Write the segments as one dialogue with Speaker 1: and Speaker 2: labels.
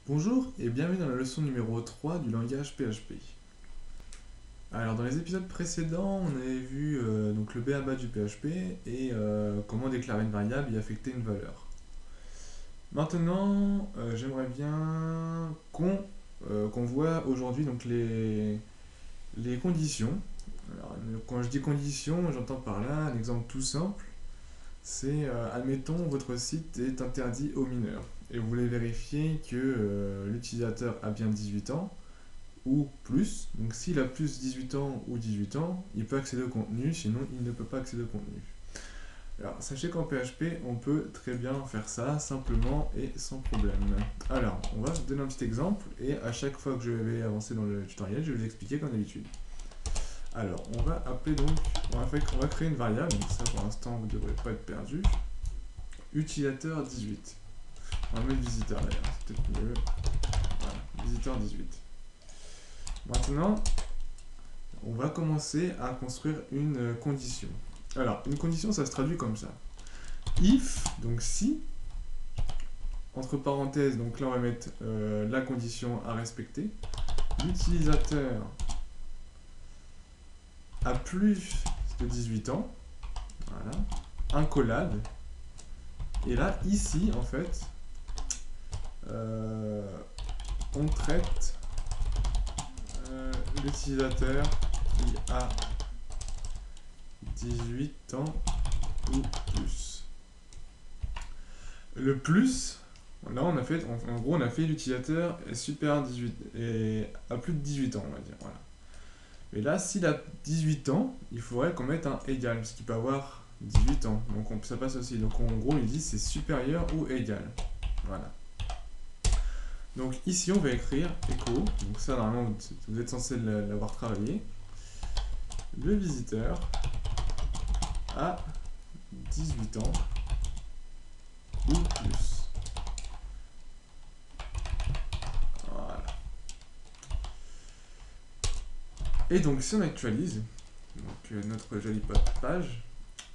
Speaker 1: Bonjour et bienvenue dans la leçon numéro 3 du langage PHP. Alors dans les épisodes précédents, on avait vu donc le b.a-ba du PHP et comment déclarer une variable et affecter une valeur. Maintenant, j'aimerais bien qu'on voit aujourd'hui donc les conditions. Alors, quand je dis conditions, j'entends par là un exemple tout simple. C'est, admettons, votre site est interdit aux mineurs et vous voulez vérifier que l'utilisateur a bien 18 ans ou plus. Donc s'il a plus 18 ans ou 18 ans, il peut accéder au contenu, sinon il ne peut pas accéder au contenu. Alors sachez qu'en PHP, on peut très bien faire ça simplement et sans problème. Alors, on va donner un petit exemple et à chaque fois que je vais avancer dans le tutoriel, je vais vous expliquer comme d'habitude. Alors, on va appeler donc, on va créer une variable, donc ça pour l'instant vous ne devrez pas être perdu. Utilisateur 18. On va mettre visiteur d'ailleurs, c'est peut-être mieux. Voilà, visiteur 18. Maintenant, on va commencer à construire une condition. Alors, une condition, ça se traduit comme ça. If, donc si, entre parenthèses, donc là on va mettre la condition à respecter. L'utilisateur a plus de 18 ans. Voilà. Incollable. Et là, ici, en fait, on traite l'utilisateur qui a 18 ans ou plus. Le plus, là on a fait, en gros on a fait l'utilisateur est supérieur à 18 et à plus de 18 ans on va dire. Voilà. Mais là s'il a 18 ans, il faudrait qu'on mette un égal, parce qu'il peut avoir 18 ans. Donc ça passe aussi. Donc en gros il dit c'est supérieur ou égal. Voilà. Donc ici on va écrire echo, donc ça normalement vous êtes censé l'avoir travaillé. Le visiteur a 18 ans ou plus. Voilà. Et donc si on actualise donc, notre jolie page,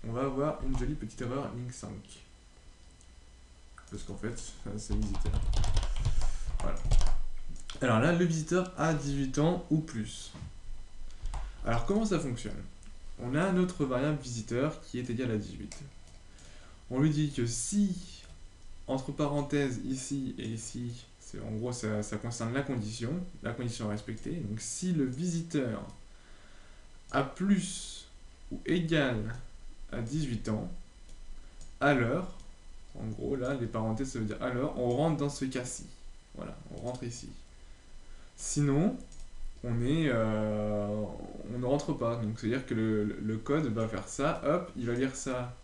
Speaker 1: on va avoir une jolie petite erreur link 5. Parce qu'en fait, c'est visiteur. Voilà. Alors là, le visiteur a 18 ans ou plus. Alors comment ça fonctionne? On a notre variable visiteur qui est égale à 18. On lui dit que si, entre parenthèses, ici et ici, en gros ça concerne la condition à respecter. Donc si le visiteur a plus ou égal à 18 ans, alors, en gros là, les parenthèses ça veut dire alors, on rentre dans ce cas-ci. Voilà, on rentre ici. Sinon, on ne rentre pas. Donc c'est-à-dire que le code va faire ça, hop, il va lire ça.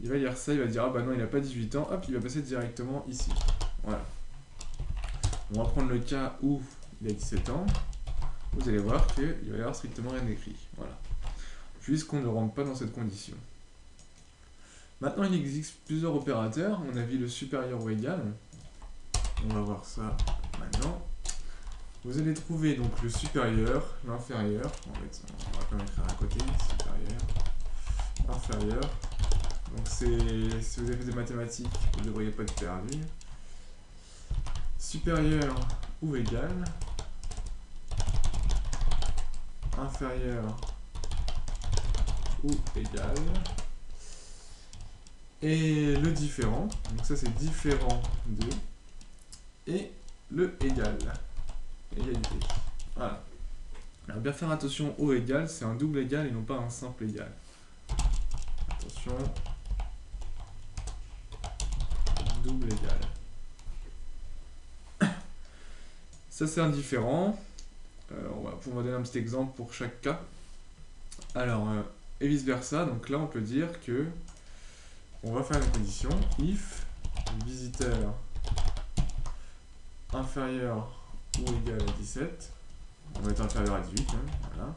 Speaker 1: Il va lire ça, il va dire ah bah non il n'a pas 18 ans, hop, il va passer directement ici. Voilà. On va prendre le cas où il a 17 ans. Vous allez voir qu'il va y avoir strictement rien écrit. Voilà. Puisqu'on ne rentre pas dans cette condition. Maintenant il existe plusieurs opérateurs. On a vu le supérieur ou égal. On va voir ça maintenant. Vous allez trouver donc le supérieur, l'inférieur. On va quand même écrire à côté. Supérieur, inférieur. Donc si vous avez fait des mathématiques, vous ne devriez pas être perdu. Supérieur ou égal. Inférieur ou égal. Et le différent. Donc ça c'est différent de. Et le égal. Égalité. Voilà. Alors bien faire attention au égal, c'est un double égal et non pas un simple égal. Attention. Double égal. Ça c'est un différent. On va donner un petit exemple pour chaque cas. Alors, et vice versa, donc là on peut dire que on va faire une condition if visiteur inférieur ou égal à 17, on va être inférieur à 18, hein, voilà.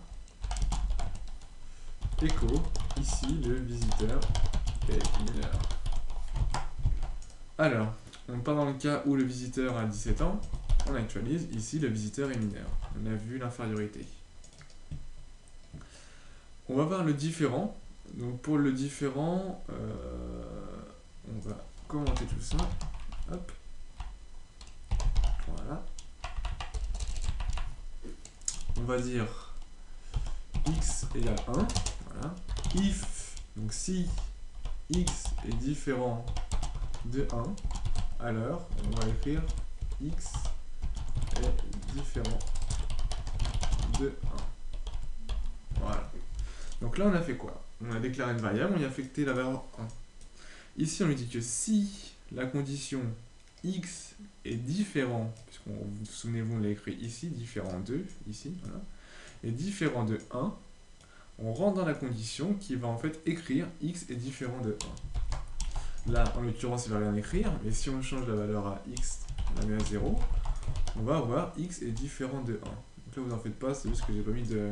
Speaker 1: Echo, ici le visiteur est mineur. Alors, on part dans le cas où le visiteur a 17 ans, on actualise, ici le visiteur est mineur. On a vu l'infériorité. On va voir le différent. Donc pour le différent, on va commenter tout ça. Hop. va dire x égale 1, voilà. If, donc si x est différent de 1, alors on va écrire x est différent de 1. Voilà. Donc là on a fait quoi? On a déclaré une variable, on y a affecté la valeur 1. Ici on lui dit que si la condition x est différent, puisqu'on, vous vous souvenez-vous, on l'a écrit ici, différent de, ici, voilà, est différent de 1, on rentre dans la condition qui va en fait écrire x est différent de 1. Là, en l'occurrence, il va rien écrire, mais si on change la valeur à x, on la met à 0, on va avoir x est différent de 1. Donc là, vous en faites pas, c'est juste que j'ai pas mis de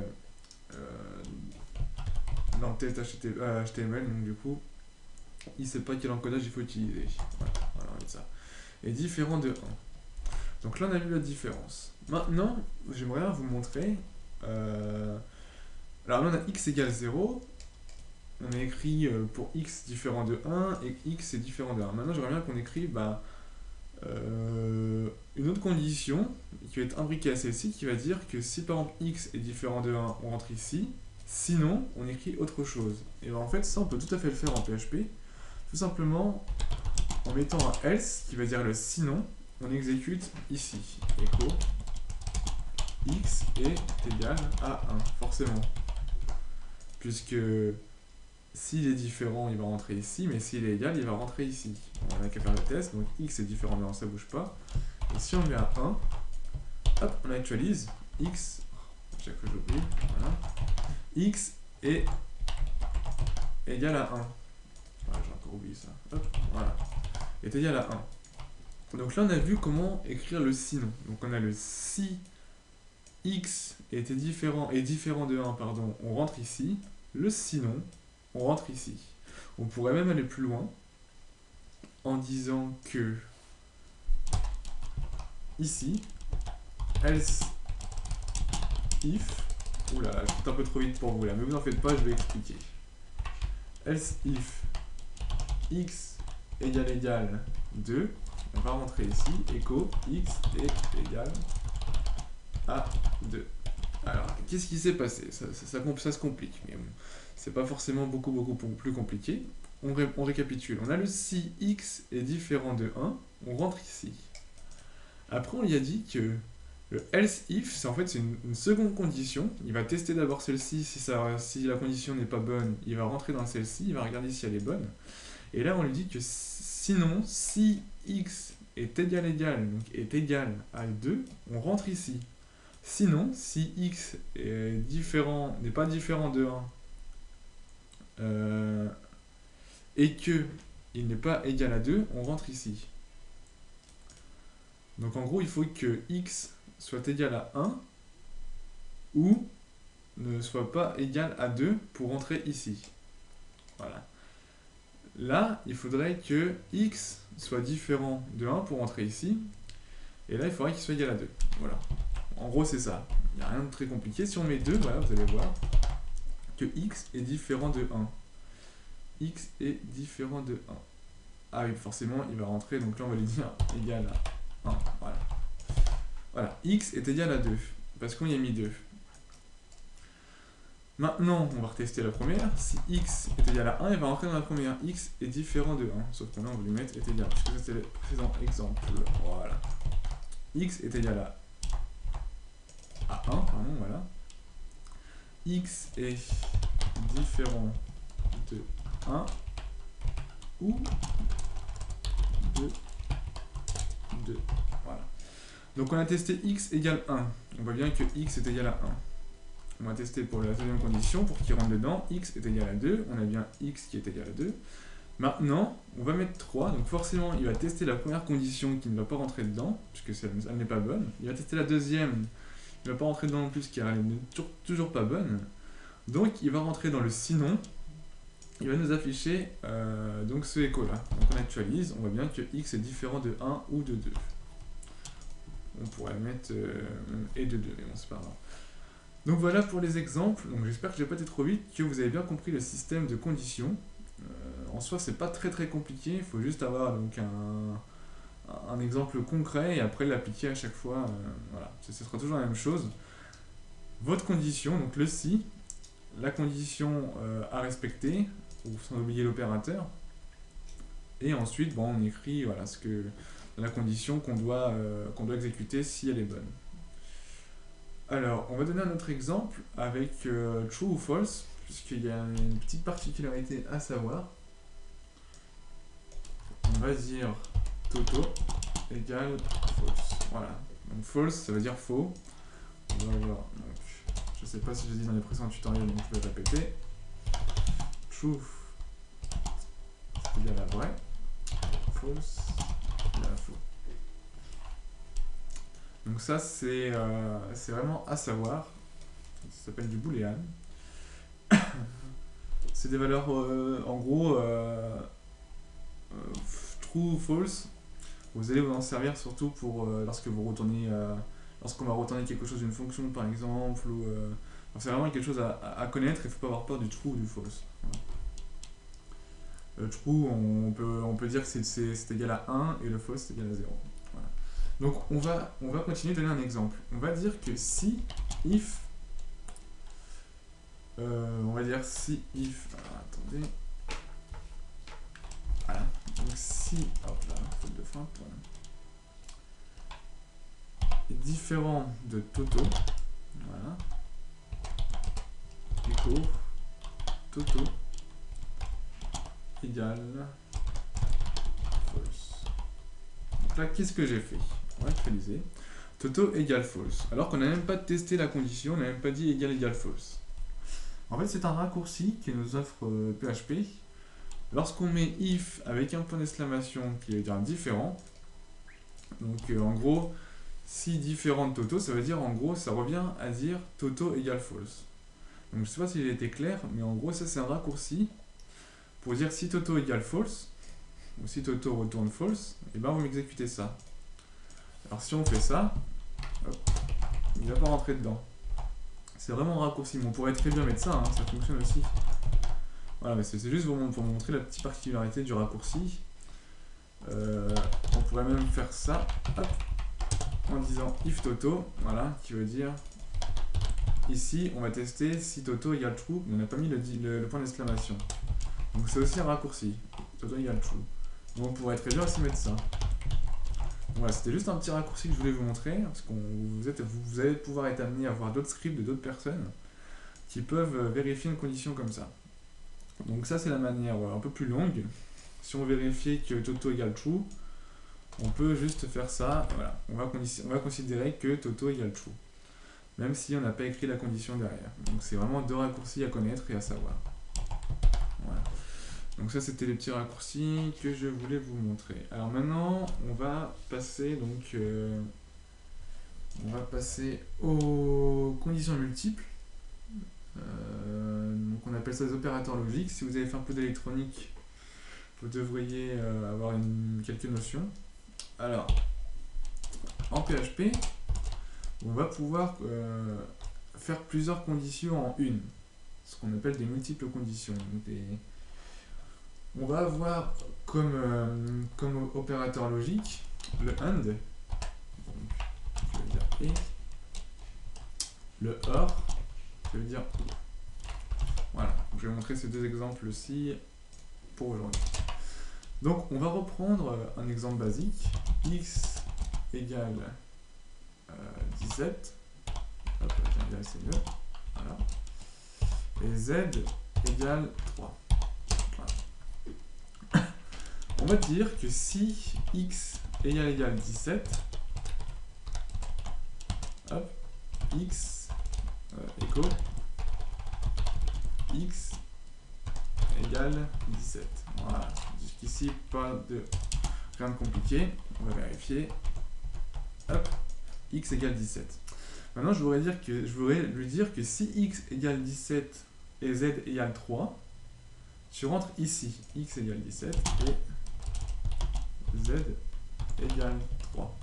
Speaker 1: l'entête HTML, donc du coup, il sait pas quel encodage il faut utiliser. Voilà, on va mettre ça. Est différent de 1. Donc là, on a vu la différence. Maintenant, j'aimerais vous montrer... alors là, on a x égale 0. On a écrit pour x différent de 1 et x est différent de 1. Maintenant, j'aimerais bien qu'on écrive une autre condition qui va être imbriquée à celle-ci, qui va dire que si par exemple x est différent de 1, on rentre ici. Sinon, on écrit autre chose. Et bien, en fait, ça, on peut tout à fait le faire en PHP. Tout simplement, en mettant un else, qui va dire le sinon, on exécute ici. Echo x est égal à 1, forcément. Puisque s'il est différent, il va rentrer ici, mais s'il est égal, il va rentrer ici. On n'a qu'à faire le test, donc x est différent de 1, ça bouge pas. Et si on le met à 1, hop, on actualise, x, chaque fois j'oublie, voilà, x est égal à 1. Voilà, j'ai encore oublié ça. Hop, voilà, est égal à 1. Donc là, on a vu comment écrire le sinon. Donc on a le si x est différent de 1, pardon, on rentre ici. Le sinon, on rentre ici. On pourrait même aller plus loin en disant que ici, else if, oula, je suis un peu trop vite pour vous là, mais vous en faites pas, je vais expliquer. Else if x égale 2, on va rentrer ici, echo x est égal à 2. Alors, qu'est-ce qui s'est passé? Ça se complique, mais bon, c'est pas forcément beaucoup plus compliqué. On récapitule. On a le si x est différent de 1, on rentre ici. Après, on lui a dit que le else if, c'est en fait une seconde condition. Il va tester d'abord celle-ci, si la condition n'est pas bonne, il va rentrer dans celle-ci, il va regarder si elle est bonne. Et là, on lui dit que sinon, si x est égal à 2, on rentre ici. Sinon, si x n'est pas différent de 1 et que il n'est pas égal à 2, on rentre ici. Donc en gros, il faut que x soit égal à 1 ou ne soit pas égal à 2 pour rentrer ici. Voilà. Là, il faudrait que x soit différent de 1 pour rentrer ici. Et là, il faudrait qu'il soit égal à 2. Voilà. En gros, c'est ça. Il n'y a rien de très compliqué. Si on met 2, voilà, vous allez voir que x est différent de 1. X est différent de 1. Ah oui, forcément, il va rentrer. Donc là, on va lui dire égal à 1. Voilà. Voilà. X est égal à 2. Parce qu'on y a mis 2. Maintenant, on va retester la première. Si x est égal à 1, il va rentrer dans la première. X est différent de 1. Sauf que là, on va lui mettre est égal. Puisque c'était le précédent exemple. Voilà. X est égal à 1, pardon, voilà. X est différent de 1 ou de 2. Voilà. Donc on a testé x égale 1. On voit bien que x est égal à 1. On va tester pour la deuxième condition, pour qu'il rentre dedans, x est égal à 2. On a bien x qui est égal à 2. Maintenant, on va mettre 3. Donc forcément, il va tester la première condition qui ne va pas rentrer dedans, puisque elle n'est pas bonne. Il va tester la deuxième. Il ne va pas rentrer dedans non plus car elle n'est toujours pas bonne. Donc il va rentrer dans le sinon. Il va nous afficher donc ce écho là. Donc on actualise, on voit bien que x est différent de 1 ou de 2. On pourrait mettre et de 2, mais bon c'est pas grave. Donc voilà pour les exemples. Donc j'espère que je n'ai pas été trop vite, que vous avez bien compris le système de conditions. En soi c'est pas très compliqué, il faut juste avoir donc un exemple concret et après l'appliquer à chaque fois. Voilà, ce sera toujours la même chose. votre condition, donc le si, la condition à respecter, ou sans oublier l'opérateur, et ensuite bon, on écrit voilà, la condition qu'on doit exécuter si elle est bonne. Alors, on va donner un autre exemple avec true ou false, puisqu'il y a une petite particularité à savoir. On va dire Toto égale false. Voilà. Donc false, ça veut dire faux. On va voir. Donc, je sais pas si j'ai dit dans les précédents tutoriels, donc je vais répéter. True, c'est égal à vrai. False, égal à faux. Donc ça, c'est vraiment à savoir. Ça s'appelle du booléen. C'est des valeurs, en gros, true ou false. Vous allez vous en servir surtout pour lorsque vous retournez, lorsqu'on va retourner quelque chose d'une fonction par exemple, ou c'est vraiment quelque chose à connaître. Il ne faut pas avoir peur du true ou du false. Voilà. Le true, on peut dire que c'est égal à 1 et le false c'est égal à 0. Voilà. Donc on va continuer à donner un exemple. On va dire que si if, on va dire si if, alors, attendez, voilà, donc si, hop là, faute de frappe, voilà, est différent de Toto, voilà, écho, Toto égale false. Donc là, qu'est-ce que j'ai fait? On va actualiser. Toto égale false. Alors qu'on n'a même pas testé la condition, on n'a même pas dit égal false. En fait, c'est un raccourci qui nous offre PHP. Lorsqu'on met if avec un point d'exclamation qui veut dire différent, donc en gros, si différent de Toto, ça veut dire en gros, ça revient à dire Toto égale false. Donc je ne sais pas si j'ai été clair, mais en gros, ça c'est un raccourci pour dire si Toto égale false, ou si Toto retourne false, et ben vous m'exécutez ça. Alors si on fait ça, hop, il ne va pas rentrer dedans. C'est vraiment un raccourci, mais on pourrait très bien mettre ça, hein, ça fonctionne aussi. Voilà, mais c'est juste pour montrer la petite particularité du raccourci. On pourrait même faire ça, hop, en disant if Toto, voilà, qui veut dire ici on va tester si Toto égale true, mais on n'a pas mis le point d'exclamation. Donc c'est aussi un raccourci, Toto égale true. Donc on pourrait très bien aussi mettre ça. Voilà, c'était juste un petit raccourci que je voulais vous montrer, parce que vous allez pouvoir être amené à voir d'autres scripts de d'autres personnes qui peuvent vérifier une condition comme ça. Donc ça c'est la manière un peu plus longue. Si on vérifie que Toto égale true, on peut juste faire ça, voilà. On va considérer que Toto égale true, même si on n'a pas écrit la condition derrière. Donc c'est vraiment deux raccourcis à connaître et à savoir. Voilà. Donc ça c'était les petits raccourcis que je voulais vous montrer. Alors maintenant on va passer aux conditions multiples. Donc on appelle ça des opérateurs logiques. Si vous avez fait un peu d'électronique, vous devriez avoir quelques notions. Alors en PHP, on va pouvoir faire plusieurs conditions en une, ce qu'on appelle des multiples conditions. Donc on va avoir comme opérateur logique le AND, donc, qui veut dire et, le OR, qui veut dire ou. Voilà, donc je vais montrer ces deux exemples-ci pour aujourd'hui. Donc on va reprendre un exemple basique, x égale 17, hop, c'est mieux, voilà, et z égale 3. On va dire que si x égale 17, hop, x écho x égale 17. Voilà, jusqu'ici rien de compliqué. On va vérifier. Hop, x égale 17. Maintenant, je voudrais lui dire que si x égale 17 et z égale 3, tu rentres ici, x égale 17 et z égale 3.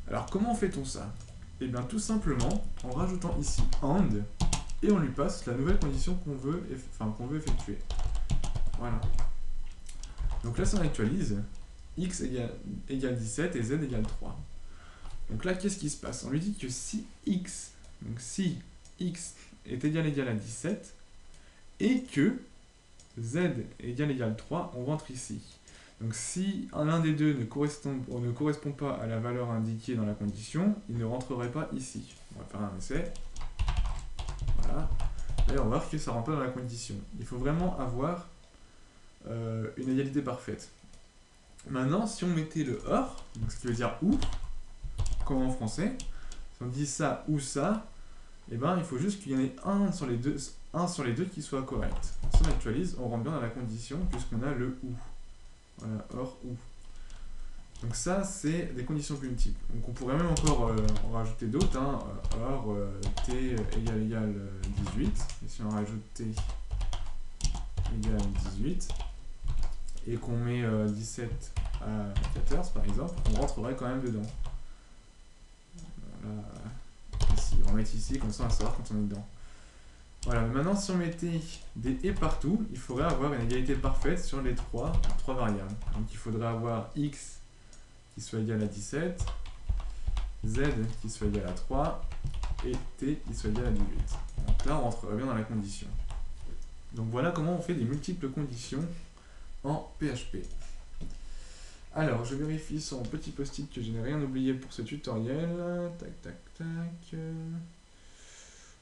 Speaker 1: Alors comment fait-on ça? Et bien tout simplement en rajoutant ici AND et on lui passe la nouvelle condition qu'on veut effectuer. Voilà. Donc là si on actualise, x égale 17 et z égale 3. Donc là qu'est-ce qui se passe? On lui dit que si x Donc si x est égal à 17 et que z égale 3, on rentre ici. Donc si l'un des deux ne correspond pas à la valeur indiquée dans la condition, il ne rentrerait pas ici. On va faire un essai. Voilà. Et on va voir que ça rentre pas dans la condition. Il faut vraiment avoir une égalité parfaite. Maintenant, si on mettait le OR, donc ce qui veut dire ou, comme en français, si on dit ça ou ça, et ben il faut juste qu'il y en ait un sur les deux qui soit correct. Si on actualise, on rentre bien dans la condition puisqu'on a le ou. Voilà, or ou. Donc ça, c'est des conditions plus multiples. Donc on pourrait même encore en rajouter d'autres. Hein. Or t égale 18. Et si on rajoute t égale 18, et qu'on met 17 à 14 par exemple, on rentrerait quand même dedans. Voilà. Ici, on va mettre ici, comme ça on va savoir quand on est dedans. Voilà, maintenant si on mettait des et partout, il faudrait avoir une égalité parfaite sur les trois variables. Donc il faudrait avoir x qui soit égal à 17, z qui soit égal à 3, et t qui soit égal à 18. Donc là on rentrerait bien dans la condition. Donc voilà comment on fait des multiples conditions en PHP. Alors, je vérifie sur mon petit post-it que je n'ai rien oublié pour ce tutoriel. Tac, tac, tac.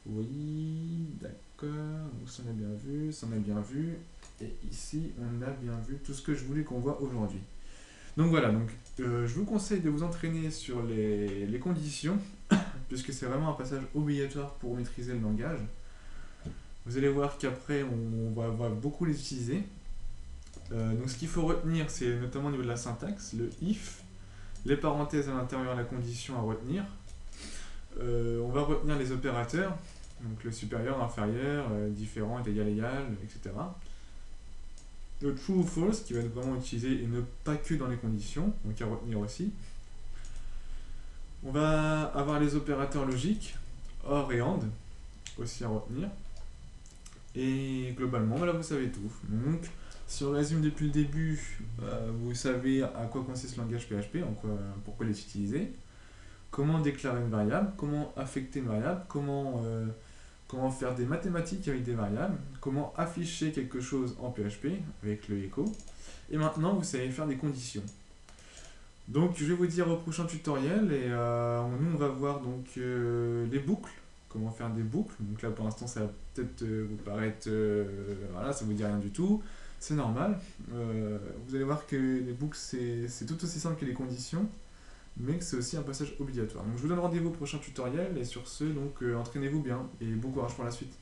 Speaker 1: Oui, d'accord. Donc, ça on a bien vu, ça on a bien vu. Et ici, on a bien vu tout ce que je voulais qu'on voit aujourd'hui. Donc voilà, donc, je vous conseille de vous entraîner sur les conditions, puisque c'est vraiment un passage obligatoire pour maîtriser le langage. Vous allez voir qu'après, on va beaucoup les utiliser. Donc ce qu'il faut retenir, c'est notamment au niveau de la syntaxe, le if, les parenthèses à l'intérieur de la condition à retenir. On va retenir les opérateurs, donc le supérieur, l'inférieur, différent, est égal, etc. Le true ou false, qui va être vraiment utilisé et ne pas que dans les conditions, donc à retenir aussi. On va avoir les opérateurs logiques, or et and, aussi à retenir. Et globalement, voilà, vous savez tout. Donc, si on résume depuis le début, vous savez à quoi consiste le langage PHP, pourquoi les utiliser, comment déclarer une variable, comment affecter une variable, comment faire des mathématiques avec des variables, comment afficher quelque chose en PHP avec le echo, et maintenant vous savez faire des conditions. Donc je vais vous dire au prochain tutoriel, et nous on va voir donc les boucles, comment faire des boucles. Donc là pour l'instant ça va peut-être vous paraître, voilà, ça vous dit rien du tout. C'est normal, vous allez voir que les boucles c'est tout aussi simple que les conditions, mais que c'est aussi un passage obligatoire. Donc je vous donne rendez-vous au prochain tutoriel, et sur ce, donc entraînez-vous bien, et bon courage pour la suite.